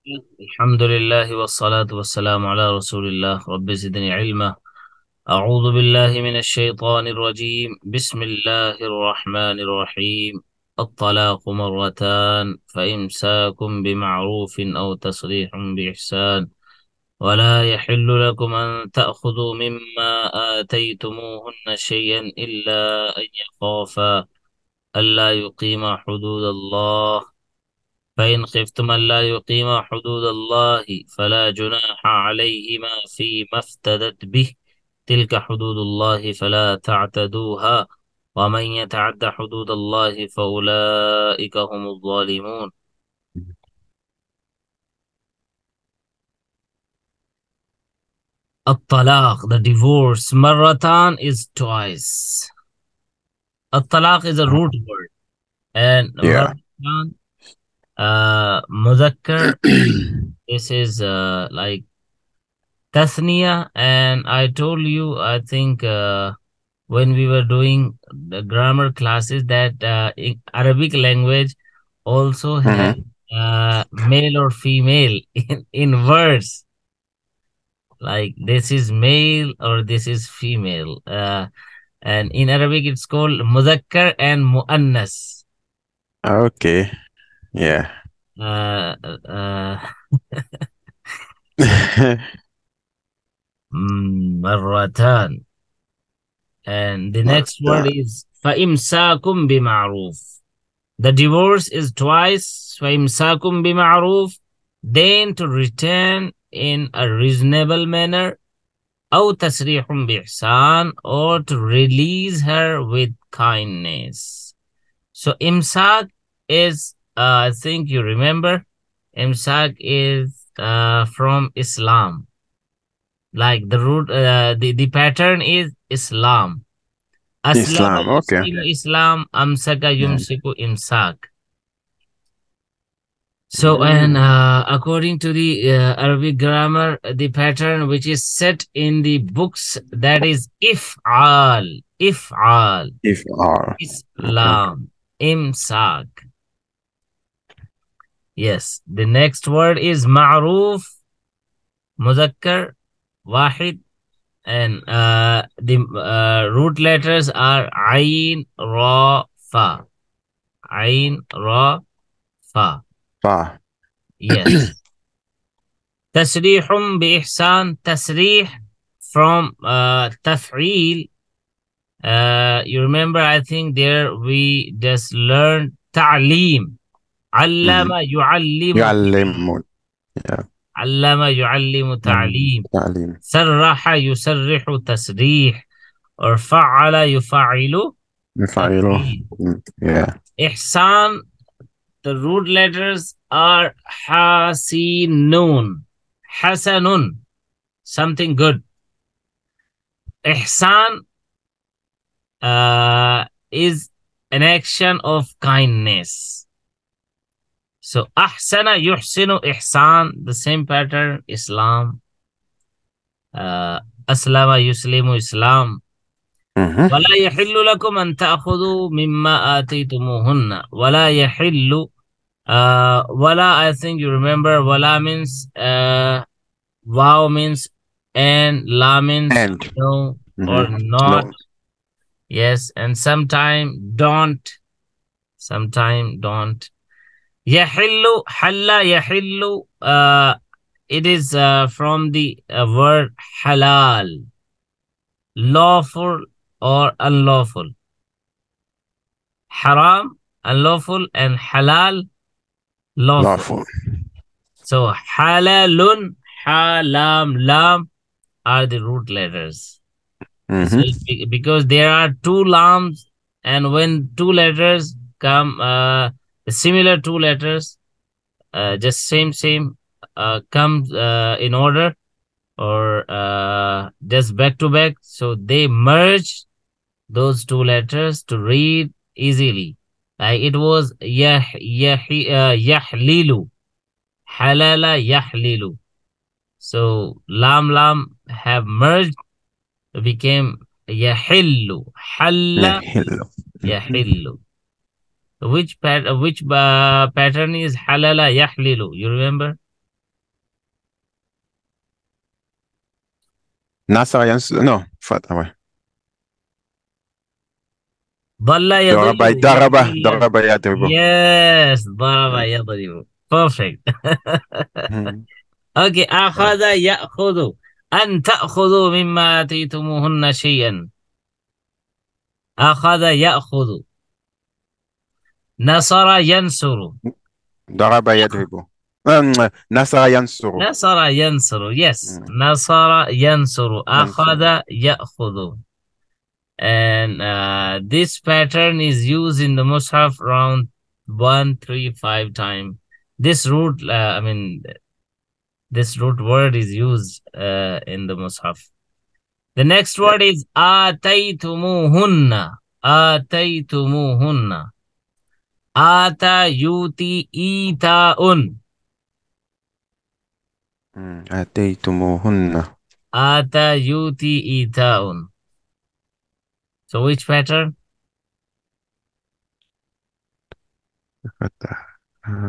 الحمد لله والصلاة والسلام على رسول الله رب زدني علما أعوذ بالله من الشيطان الرجيم بسم الله الرحمن الرحيم الطلاق مرتان فإمساكم بمعروف أو تسريح بإحسان ولا يحل لكم أن تأخذوا مما آتيتموهن شيئا إلا أن يخافا ألا يقيما حدود الله فإن خفتم ألا يقيما حدود الله فلا جناح عليهما فيما افتدت به تلك حدود الله فلا تعتدوها ومن يتعد حدود الله فأولئك هم الظالمون. الطلاق, the divorce. Marratan is twice. الطلاق is a root word. And Yeah. marratan, muzakkar, this is like tasniya. And I told you, I think when we were doing the grammar classes, that Arabic language also has male or female in words. Like this is male or this is female. And in Arabic it's called muzakkar and muannas. Okay. Yeah. Marratan. And the next word is فَإِمْسَاكُمْ بِمَعْرُوف. The divorce is twice. فَإِمْسَاكُمْ بِمَعْرُوف. Then to return in a reasonable manner. أو تسريح بإحسان, or to release her with kindness. So imsak is, I think you remember, imsak is from Islam. Like the root, the pattern is Islam. Islam, okay. Islam, amsaka yumsiku imsak. So, and according to the Arabic grammar, the pattern which is set in the books, that is if'al, Islam, imsak. Yes, the next word is ma'ruf, muzakkar, wahid, and the root letters are ayn, ra, fa. Ayn, ra, fa. Fa. Yes. Tasrihum bi ihsan, tasrih from taf'il. You remember, I think there we just learned ta'lim. Allama yu'allimu. Yu'allimu. Yeah. Allama yu'allimu ta'lim. Sarraha yusarrihu tasrih. Or fa'ala yufa'ilu. Yeah. Ihsan, the root letters are hasinun. Hasanun, something good. Ihsan is an action of kindness. So ahsana yuhsinu ihsan, the same pattern. Islam. Aslama yuslimu Islam. ولا يحل لكم أن تأخذوا مما آتيتموهن. ولا يحل. Wala, I think you remember, wala means wow means and, la means no or not. No. Yes, and sometime don't. Yahillu, halla yahillu, it is from the word halal, lawful or unlawful. Haram, unlawful, and halal, lawful. So halalun, halam, lam are the root letters. So because there are two lams, and when two letters come, similar two letters, just same, comes in order or just back to back, so they merge those two letters to read easily. Like it was yahlilu, halala yahlilu. So lam have merged, became yahillu, halla yahillu. Which pattern is halala yahlilu? You remember? Nasara yansuru. No, fatwa. Dhalla Daraba, yadribu. daraba, daraba yadribu. Yes, daraba yadribu. Perfect. Okay, akhadha ya'khudhu. An ta'khudhu mimma atitumuhunna shay'an. Akhadha ya'khudhu. Nasara yansuru. Daraba yadribu. Nasara yansuru. Nasara yansuru. Yes. Nasara yansuru. Akhadha ya'khudhu. And this pattern is used in the Mus'haf around 1, 3, 5 times. This root, this root word is used in the Mus'haf. The next word is ataytumuhunna. Ataytumuhunna. Ata yuti ita'un. Ataytumuhunna. Ata yuti ita'un. So which pattern?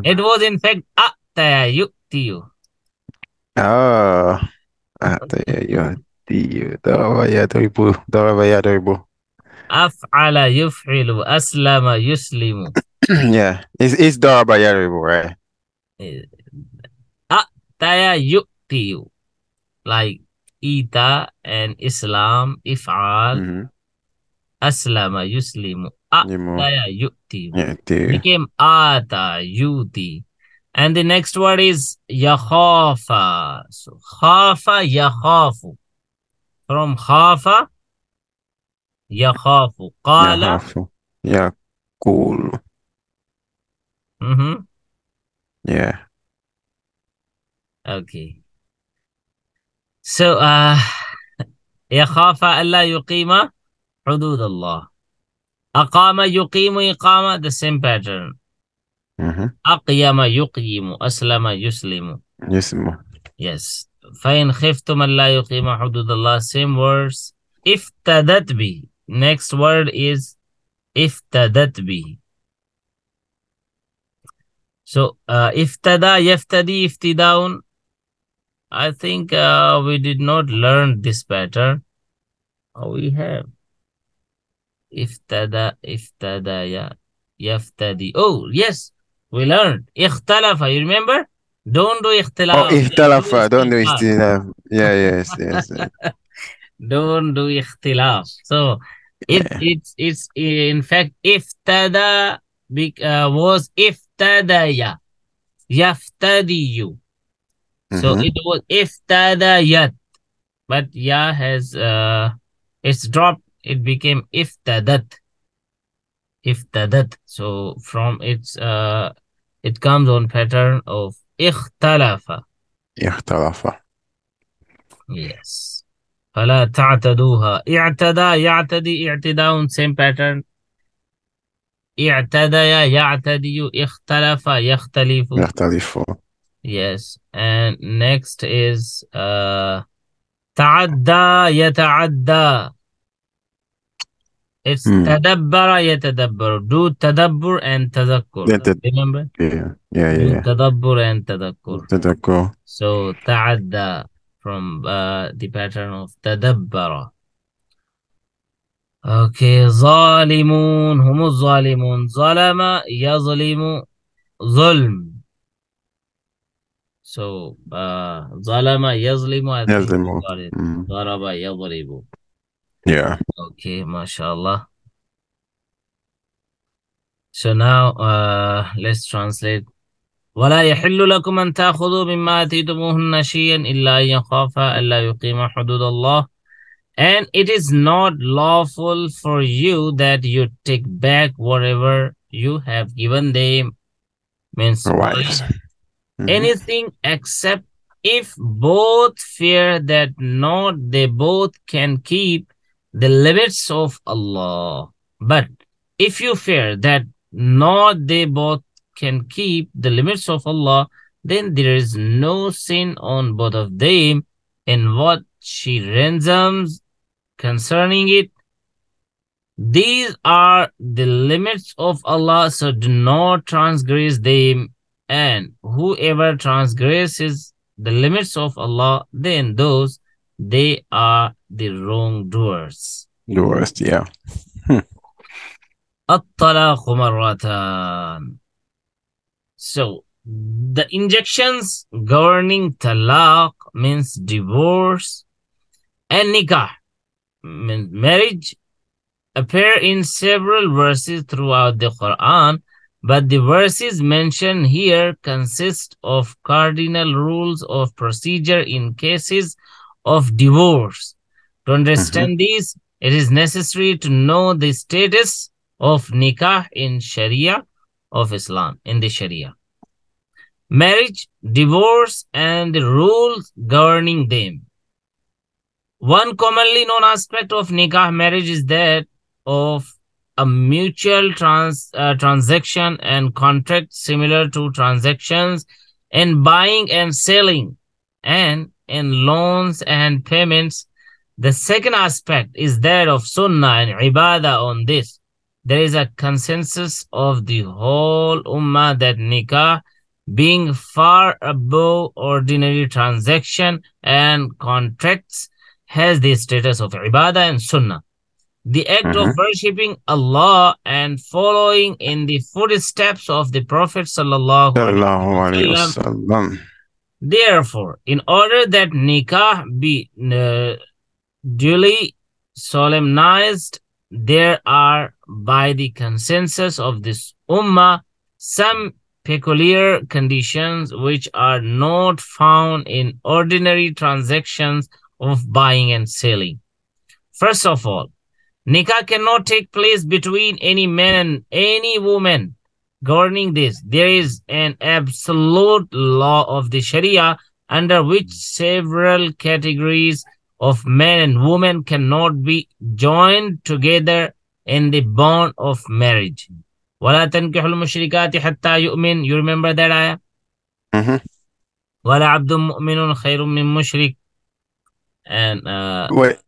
It was in fact ataya yutiyu. Oh, ataya yutiyu. Daraba yadribu. Daraba yadribu. Af'ala yuf'ilu. Aslama yuslimu. Yeah, it's daraba yadribu, right? Ataya yutiyu. Like ita and Islam, if'al. Aslama yuslimu. Ataya yuti. Became ata yuti. And the next word is yakhafa. So khafa yakhafu. From khafa yakhafu. Qala yakulu. Yeah. Okay. So yakhafa alla yuqima حدود الله. أقام يقيم إقامة, the same pattern. أقيم يقيم. أسلم يسلم. Yes. فإن خفتم ألا يقيم حدود الله, same words. افتدت به. Next word is افتدت به. So افتدى يفتدي افتداء. I think we did not learn this pattern. We have. Iftada yaftadi. Oh, yes, we learned. Ikhtalafa, you remember? Don't do ikhtilaf. Oh, ikhtalafa, don't do ikhtilaf. Yeah, yes. Don't do ikhtilaf. So, it's in fact, iftada was iftadaya. Yaftadiyu. So, it was iftadayat. But ya has, it's dropped. It became iftadat. Iftadat. So from its it comes on pattern of ikhtalafa. Ikhtalafa. Yes. فلا تعتدوها. اعتدى يعتدي اعتداء, same pattern. اعتدى يعتدي. اختلف يختلف. يختلف. Yes. And next is تعدى يتعدى. It's tadabbara yatadabbaru. Do tadabbur and tadakkur. Remember? Yeah. Do tadabbur and tadakkur. Tadakkur. So ta'adda from the pattern of tadabbara. Okay. Zalimun. Humu zalimun. Zalama yazlimu. Zulm. So zalama yazlimu. I think got it. Daraba yadribu. Yeah. Okay, mashallah. So now let's translate. وَلَا يَحِلُّ لَكُمْ أَن تَأْخُذُوا مِمَّا آتَيْتُمُوهُنَّ شَيْئًا إِلَّا أَن يَخَافَا أَلَّا يُقِيمَا حُدُودَ اللَّهِ. And it is not lawful for you that you take back whatever you have given them. Means anything except if both fear that not they both can keep the limits of Allah. But if you fear that not they both can keep the limits of Allah, then there is no sin on both of them in what she ransoms concerning it. These are the limits of Allah, so do not transgress them. And whoever transgresses the limits of Allah, then those they are the wrongdoers. The worst, yeah. الطلاق مرتان. So, the injunctions governing talaq means divorce, and nikah means marriage appear in several verses throughout the Quran, but the verses mentioned here consist of cardinal rules of procedure in cases of divorce. To understand these, it is necessary to know the status of nikah in Sharia of Islam, in the Sharia. Marriage, divorce, and the rules governing them. One commonly known aspect of nikah marriage is that of a mutual transaction and contract similar to transactions in buying and selling and in loans and payments. The second aspect is that of sunnah and ibadah on this. There is a consensus of the whole ummah that nikah, being far above ordinary transaction and contracts, has the status of ibadah and sunnah. The act of worshipping Allah and following in the footsteps of the Prophet sallallahu alaihi wasallam. Therefore, in order that nikah be duly solemnized, there are, by the consensus of this ummah, some peculiar conditions which are not found in ordinary transactions of buying and selling. First of all, nikah cannot take place between any man and any woman. Governing this, there is an absolute law of the Sharia under which several categories of men and women cannot be joined together in the bond of marriage. وَلَا تَنْكِحُ الْمُشْرِكَاتِ حَتَّى يُؤْمِنْ. You remember that ayah? وَلَا عَبْدٌ مُؤْمِنٌ خَيْرٌ مِّن مُشْرِكٍ. And Wait,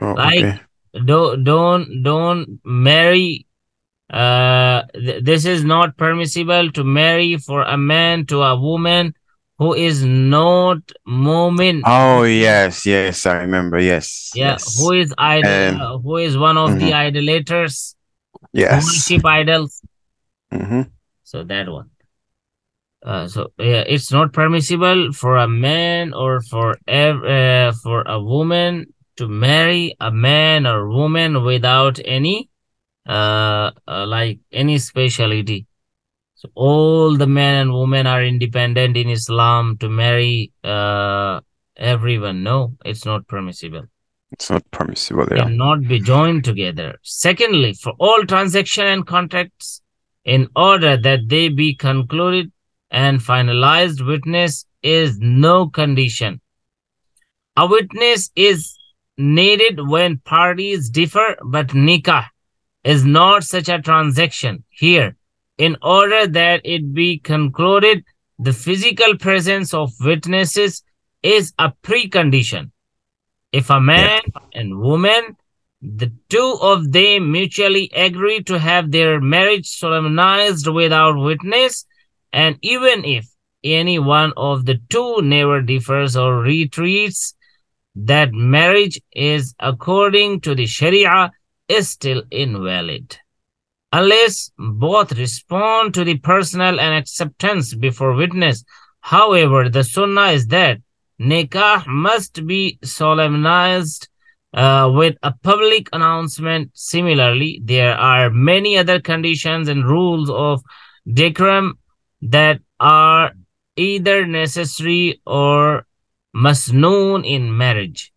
like okay. don't marry. This is not permissible to marry for a man to a woman who is not mu'min. Oh, yes, I remember, yes. Yeah, yes. who is who is one of the idolaters, who Yes. worship idols. So that one. So yeah, it's not permissible for a man or for a woman to marry a man or woman without any like any speciality. So all the men and women are independent in Islam to marry everyone. No, it's not permissible. It's not permissible, yeah. Cannot be joined together. Secondly, for all transaction and contracts, in order that they be concluded and finalized, witness is no condition. A witness is needed when parties differ, but nikah is not such a transaction. Here, in order that it be concluded, the physical presence of witnesses is a precondition. If a man and woman, the two of them mutually agree to have their marriage solemnized without witness, and even if any one of the two never differs or retreats, that marriage is, according to the Sharia, is still invalid. Unless both respond to the personal and acceptance before witness. However, the sunnah is that nikah must be solemnized with a public announcement. Similarly, there are many other conditions and rules of decorum that are either necessary or masnoon in marriage.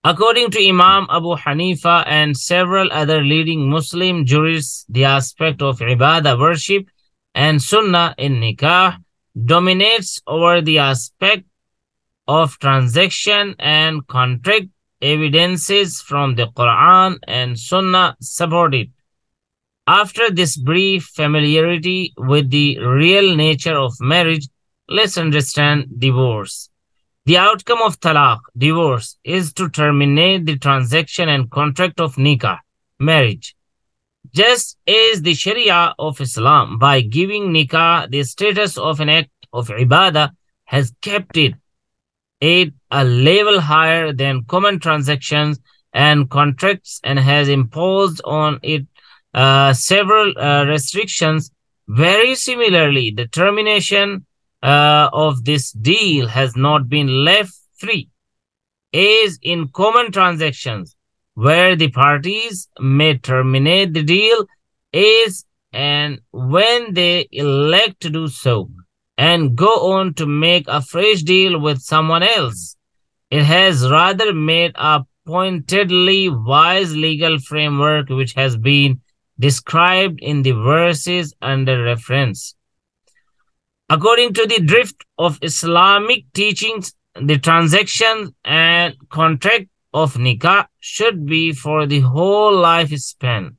According to Imam Abu Hanifa and several other leading Muslim jurists, the aspect of ibadah, worship, and sunnah in nikah dominates over the aspect of transaction and contract. Evidences from the Quran and Sunnah support it. After this brief familiarity with the real nature of marriage, let's understand divorce. The outcome of talaq, divorce, is to terminate the transaction and contract of nikah, marriage. Just as the Sharia of Islam, by giving nikah the status of an act of ibadah, has kept it it a level higher than common transactions and contracts, and has imposed on it several restrictions. Very similarly, the termination of this deal has not been left free, as in common transactions, where the parties may terminate the deal as and when they elect to do so, and go on to make a fresh deal with someone else. It has rather made a pointedly wise legal framework which has been described in the verses under reference. According to the drift of Islamic teachings, the transaction and contract of nikah should be for the whole lifespan.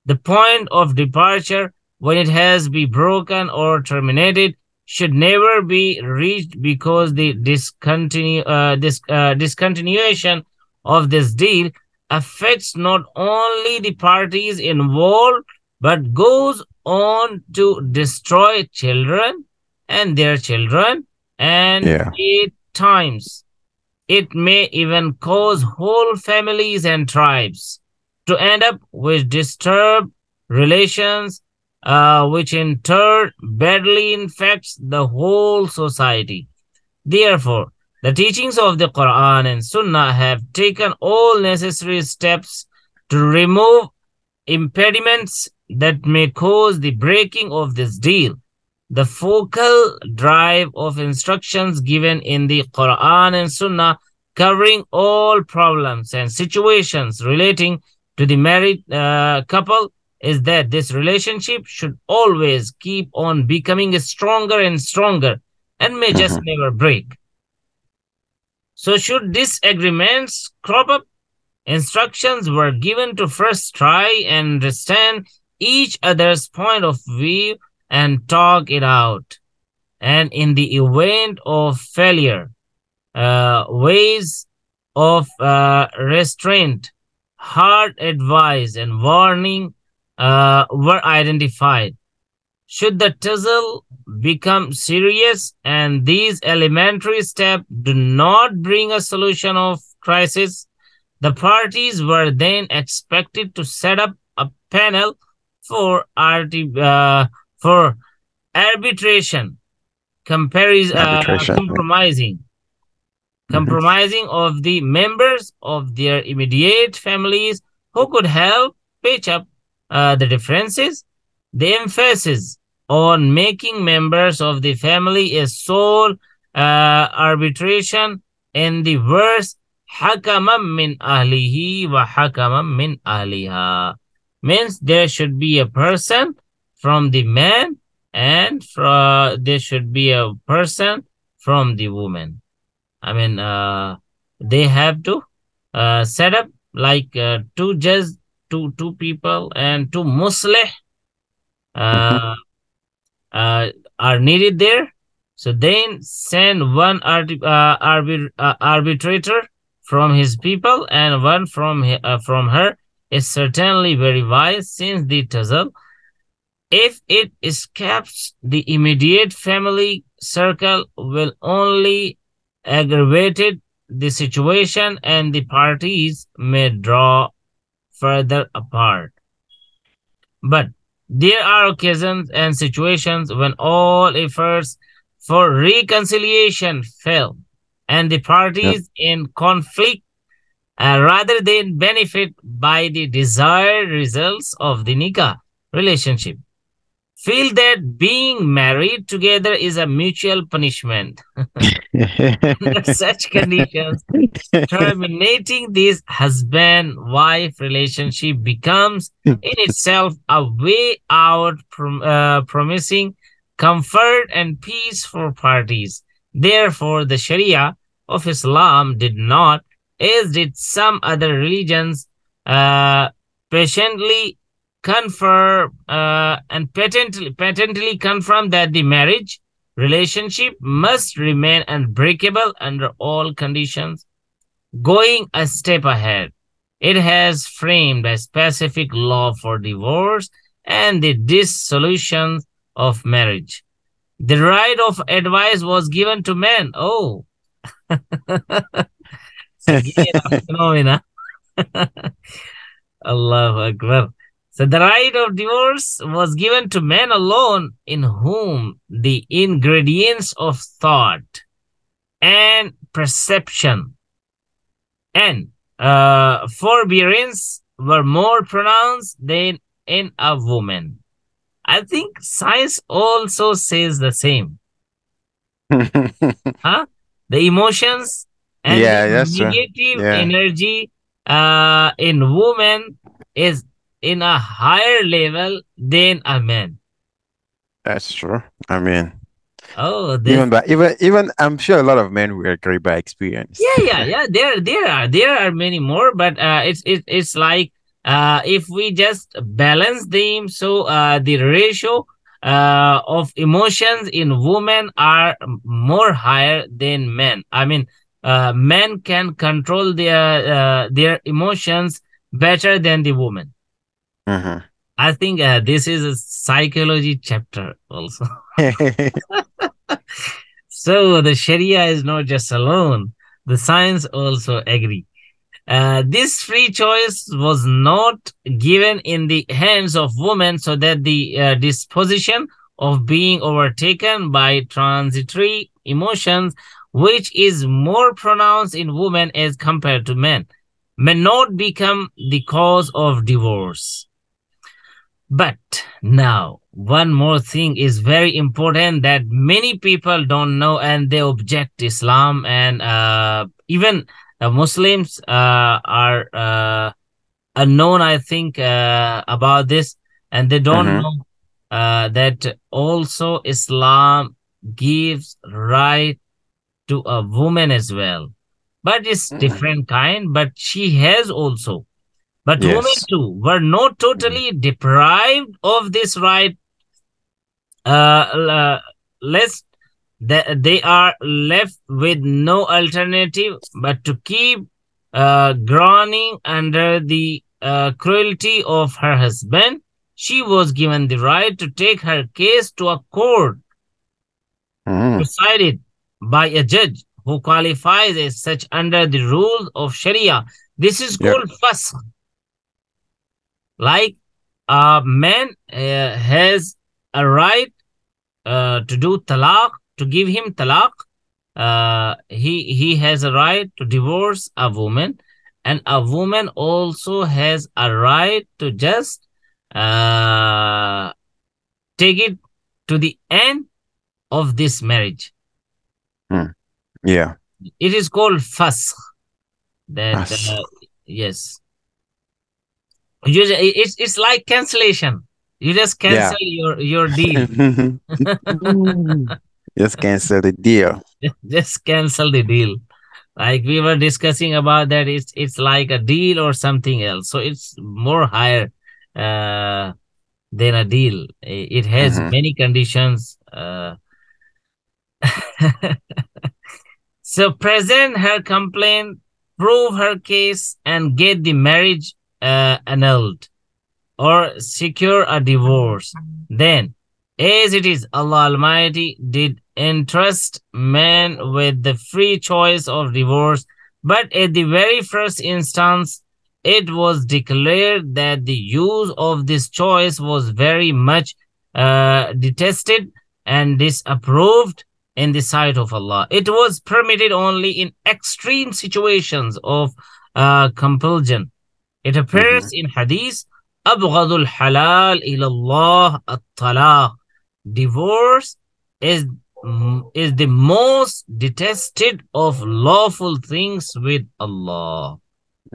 The point of departure, when it has been broken or terminated, should never be reached, because the discontinuation of this deal affects not only the parties involved, but goes on to destroy children and their children, and at times it may even cause whole families and tribes to end up with disturbed relations, which in turn badly infects the whole society. Therefore, the teachings of the Quran and Sunnah have taken all necessary steps to remove impediments that may cause the breaking of this deal. The focal drive of instructions given in the Quran and Sunnah, covering all problems and situations relating to the married couple, is that this relationship should always keep on becoming stronger and stronger, and may just never break. So should disagreements crop up, instructions were given to first try and understand each other's point of view and talk it out. And in the event of failure, ways of restraint, hard advice, and warning were identified. Should the tussle become serious and these elementary steps do not bring a solution of crisis, the parties were then expected to set up a panel for arbitration, compromising of the members of their immediate families who could help patch up the differences. The emphasis on making members of the family a sole arbitration in the verse حَكَمًا مِّنْ أَهْلِهِ وَحَكَمًا مِّنْ أَهْلِهَا means there should be a person from the man, and there should be a person from the woman. I mean, they have to set up like two judges, two people, and two muslih are needed there. So then send one arbitrator from his people and one from her is certainly very wise, since the tussle, if it escapes the immediate family circle, will only aggravate the situation and the parties may draw further apart. But there are occasions and situations when all efforts for reconciliation fail, and the parties in conflict, rather than benefit by the desired results of the nikah relationship, feel that being married together is a mutual punishment. Under such conditions, terminating this husband-wife relationship becomes in itself a way out, promising comfort and peace for parties. Therefore, the Sharia of Islam did not, as did some other religions, patiently confirm and patently confirm that the marriage relationship must remain unbreakable under all conditions. Going a step ahead, it has framed a specific law for divorce and the dissolution of marriage. The right of advice was given to men. Oh, Again, a phenomena. Allahu Akbar. So the right of divorce was given to men alone, in whom the ingredients of thought and perception and forbearance were more pronounced than in a woman. I think science also says the same. Huh? The emotions and Yeah, the that's true. negative Yeah, energy in women is in a higher level than a man. that's true. I mean, Oh, even this. by even I'm sure a lot of men will agree by experience. Yeah. There are many more, but it's like if we just balance them, so the ratio of emotions in women are more higher than men. I mean, men can control their emotions better than the woman. Mhm. I think this is a psychology chapter also. So the Sharia is not just alone. The science also agree. This free choice was not given in the hands of women, so that the disposition of being overtaken by transitory emotions, which is more pronounced in women as compared to men, may not become the cause of divorce. But now, one more thing is very important that many people don't know, and they object Islam, and even Muslims are unknown, I think, about this, and they don't Mhm. know that also Islam gives right to a woman as well, but it's Mm. different kind. But she has also. But women Yes. too were not Mhm. totally deprived of this right, lest they are left with no alternative but to keep groaning under the cruelty of her husband. She was given the right to take her case to a court Mhm. decided by a judge who qualifies as such under the rules of Sharia. This is Yep. called fasq. Like a man has a right to do talaq, to give him talaq. He has a right to divorce a woman, and a woman also has a right to just uh, take it to the end of this marriage. Mm. Yeah. It is called fasq. That That's yes, it's like cancellation. You just yeah. cancel your deal. Just cancel the deal. Just cancel the deal. Like we were discussing about that, it's like a deal or something else. So it's more higher uh, than a deal. It has Mhm. many conditions. So present her complaint, prove her case, and get the marriage annulled or secure a divorce. Then, as it is, Allah Almighty did entrust man with the free choice of divorce, but at the very first instance, it was declared that the use of this choice was very much detested and disapproved in the sight of Allah. It was permitted only in extreme situations of compulsion. It appears Mhm. in Hadith, أبغض الحلال إلى الله الطلاق. Divorce is is the most detested of lawful things with Allah.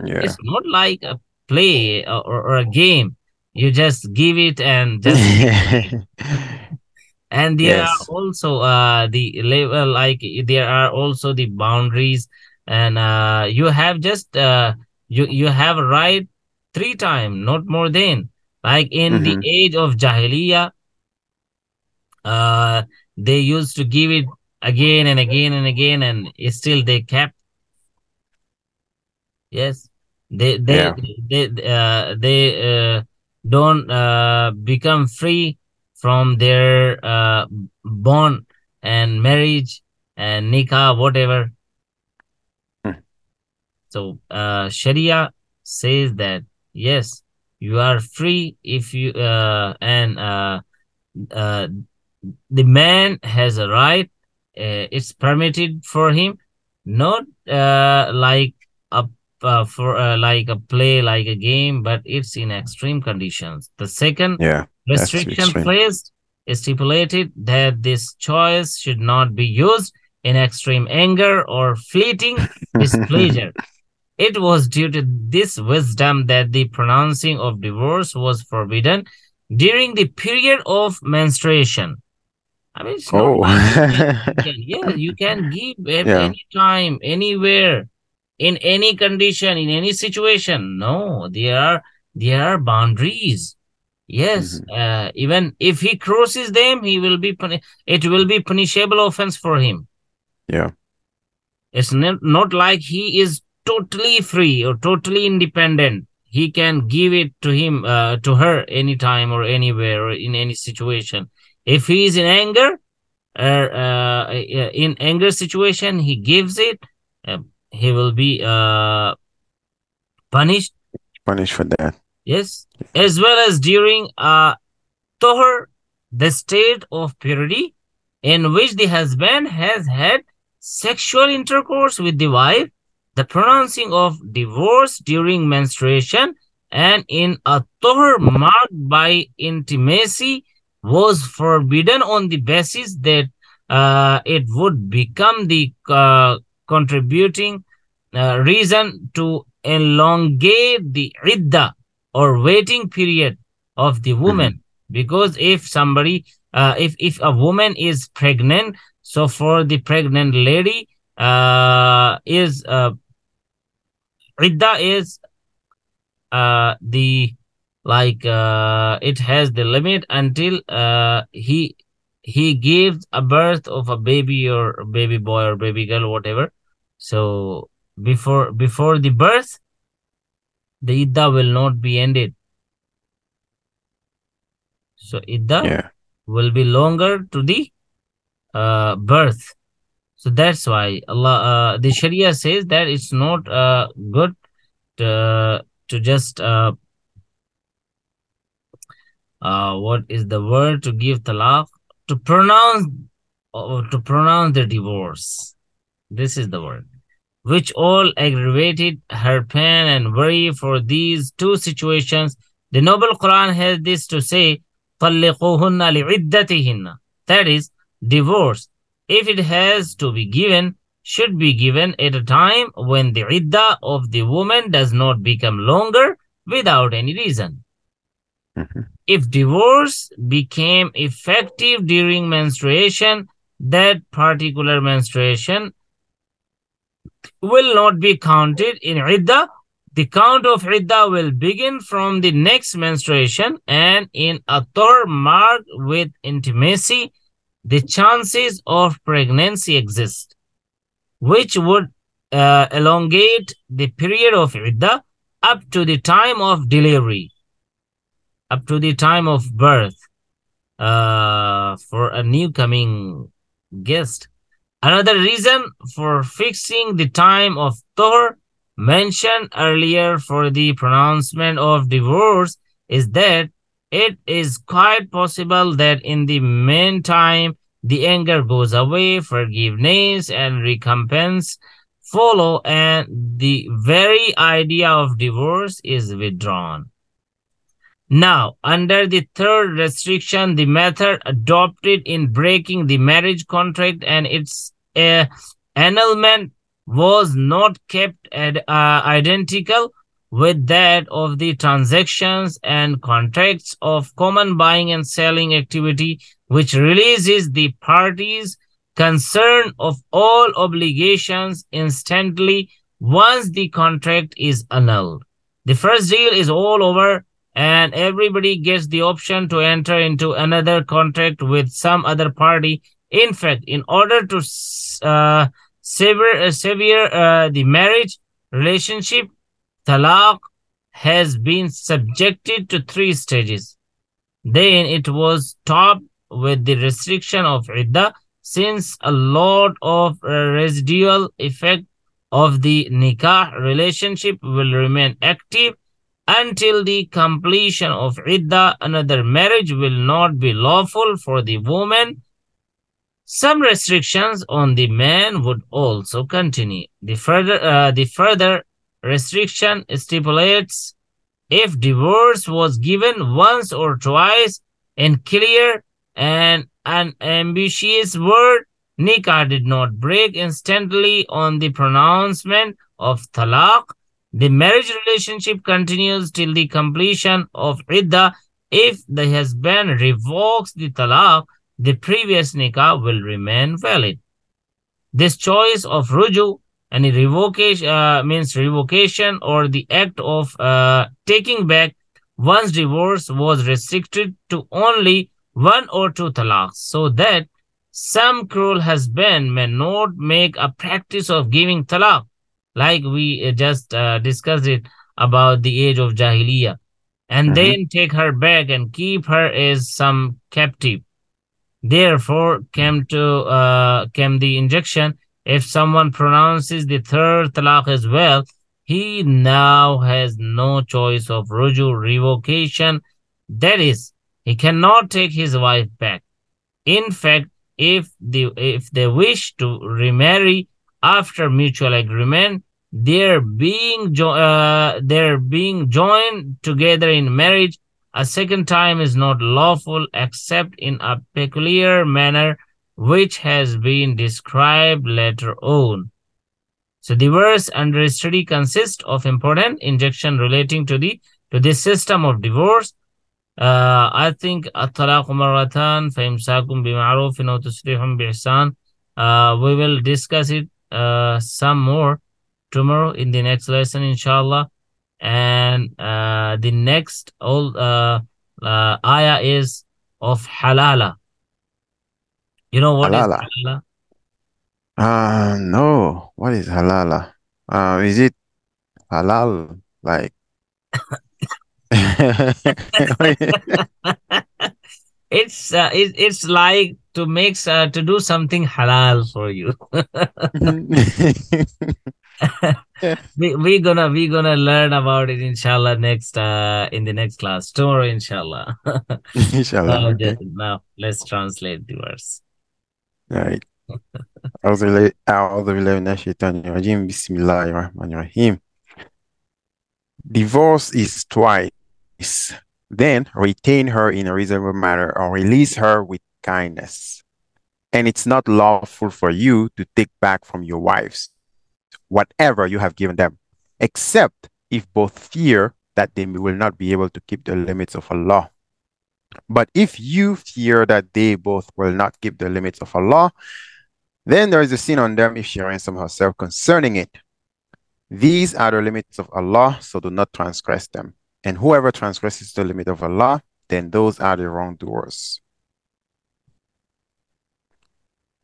Yeah. It's not like a play or a game. You just give it and just keep going. And there are Yes. also the level, like there are also the boundaries, and you have just you have a right three times, not more than. Like in the Mhm. age of Jahiliyyah, uh they used to give it again and again and again, and still they kept. Yes, they they Yeah. they don't become free from their bond and marriage and nikah, whatever. So Sharia says that yes, you are free if you the man has a right. It's permitted for him, not like a like a play, like a game, but it's in extreme conditions. The second Yeah, that's too restriction extreme. placed is stipulated that this choice should not be used in extreme anger or fleeting displeasure. It was due to this wisdom that the pronouncing of divorce was forbidden during the period of menstruation. I mean, it's not Oh. you can give at Yeah. any time, anywhere, in any condition, in any situation. No, there are boundaries. Yes, even if he crosses them, he will be it will be punishable offense for him. Yeah. It's not like he is totally free or totally independent. He can give it to him, to her, anytime or anywhere or in any situation. If he is in anger, in anger situation, he gives it. He will be punished. Punished for that. Yes, as well as during tohar, the state of purity in which the husband has had sexual intercourse with the wife. The pronouncing of divorce during menstruation and in a tohar marked by intimacy was forbidden on the basis that it would become the contributing reason to elongate the iddah or waiting period of the woman. Because if somebody, if a woman is pregnant, so for the pregnant lady, is iddah is the like it has the limit until he gives a birth of a baby or a baby boy or baby girl, whatever. So before the birth, the iddah will not be ended. So iddah will be longer to the birth. So that's why Allah, the Sharia says that it's not good to just what is the word, to give talaq, to pronounce the divorce. This is the word, which all aggravated her pain and worry for these two situations. The Noble Quran has this to say, طَلِّقُوهُنَّ لِعِدَّتِهِنَّ. That is, divorce, if it has to be given, should be given at a time when the iddah of the woman does not become longer without any reason. If divorce became effective during menstruation, that particular menstruation will not be counted in iddah. The count of iddah will begin from the next menstruation, and in a tohar marked with intimacy, the chances of pregnancy exist, which would elongate the period of iddah up to the time of delivery, up to the time of birth, for a new coming guest. Another reason for fixing the time of tohar mentioned earlier for the pronouncement of divorce is that it is quite possible that in the meantime the anger goes away, forgiveness and recompense follow, and the very idea of divorce is withdrawn. Now, under the third restriction, the method adopted in breaking the marriage contract and its annulment was not kept identical with that of the transactions and contracts of common buying and selling activity, which releases the parties concerned of all obligations instantly once the contract is annulled. The first deal is all over, and everybody gets the option to enter into another contract with some other party. In fact, in order to sever the marriage relationship, talaq has been subjected to 3 stages. Then it was topped with the restriction of iddah, since a lot of residual effect of the nikah relationship will remain active until the completion of iddah. Another marriage will not be lawful for the woman. Some restrictions on the man would also continue. The further restriction stipulates if divorce was given once or twice in clear and unambiguous word, nikah did not break instantly on the pronouncement of talaq. The marriage relationship continues till the completion of iddah. If the husband revokes the talaq, the previous nikah will remain valid. This choice of ruju, any revocation means revocation or the act of taking back one's divorce, was restricted to only one or two talaqs, so that some cruel husband may not make a practice of giving talaq, like we just discussed it about the age of Jahiliyyah, and then take her back and keep her as some captive. Therefore came the injunction, if someone pronounces the third talaq as well, he now has no choice of ruju, revocation. That is, he cannot take his wife back. In fact, if they wish to remarry after mutual agreement, their being joined together in marriage a second time is not lawful except in a peculiar manner which has been described later on. So the verse under study consists of important injunction relating to this system of divorce. I think at-talaqu marratan fa imsakun bima'rufin aw tasrihun biihsan. We will discuss it some more tomorrow in the next lesson, inshallah. And the next ayah is of halala. You know what Halala. is halala? No. What is halala? Is it halal? Like it's like to make to do something halal for you. We're gonna learn about it, inshallah, next in the next class tomorrow, inshallah. Inshallah. Okay. Now let's translate the verse. Right. أعوذ بالله من الشيطان الرجيم بسم الله الرحمن الرحيم. Divorce is twice. Then retain her in a reasonable manner or release her with kindness. And it's not lawful for you to take back from your wives whatever you have given them, except if both fear that they will not be able to keep the limits of Allah. But if you fear that they both will not keep the limits of Allah, then there is a sin on them if she ransom herself concerning it. These are the limits of Allah, so do not transgress them. And whoever transgresses the limit of Allah, then those are the wrongdoers.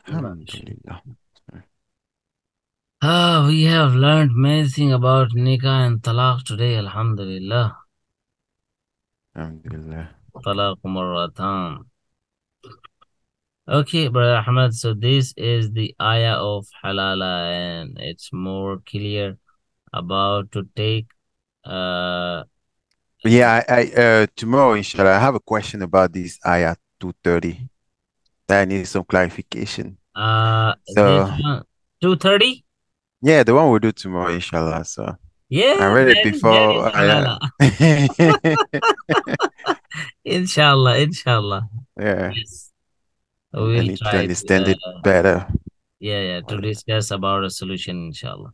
Alhamdulillah. We have learned many things about nikah and talaq today, alhamdulillah. Alhamdulillah. Talaq marratan. Okay, Brother Ahmed, so this is the ayah of halala, and it's more clear about to take yeah, I tomorrow, inshallah, I have a question about this ayah 230. I need some clarification. So 230? Yeah, the one we'll do tomorrow, inshallah. So yeah, I read it before. Inshallah, inshallah. Yeah. Yes. I need to understand it better. Yeah, to discuss about a solution, inshallah.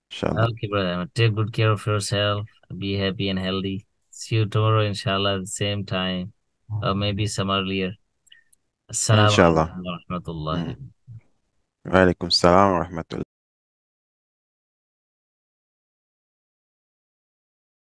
Inshallah. Okay, brother. Take good care of yourself. Be happy and healthy. See you tomorrow, inshallah, at the same time. Or maybe some earlier. Assalamu Inshallah. alaikum wa rahmatullahi. Alaikum, salam wa rahmatullahi.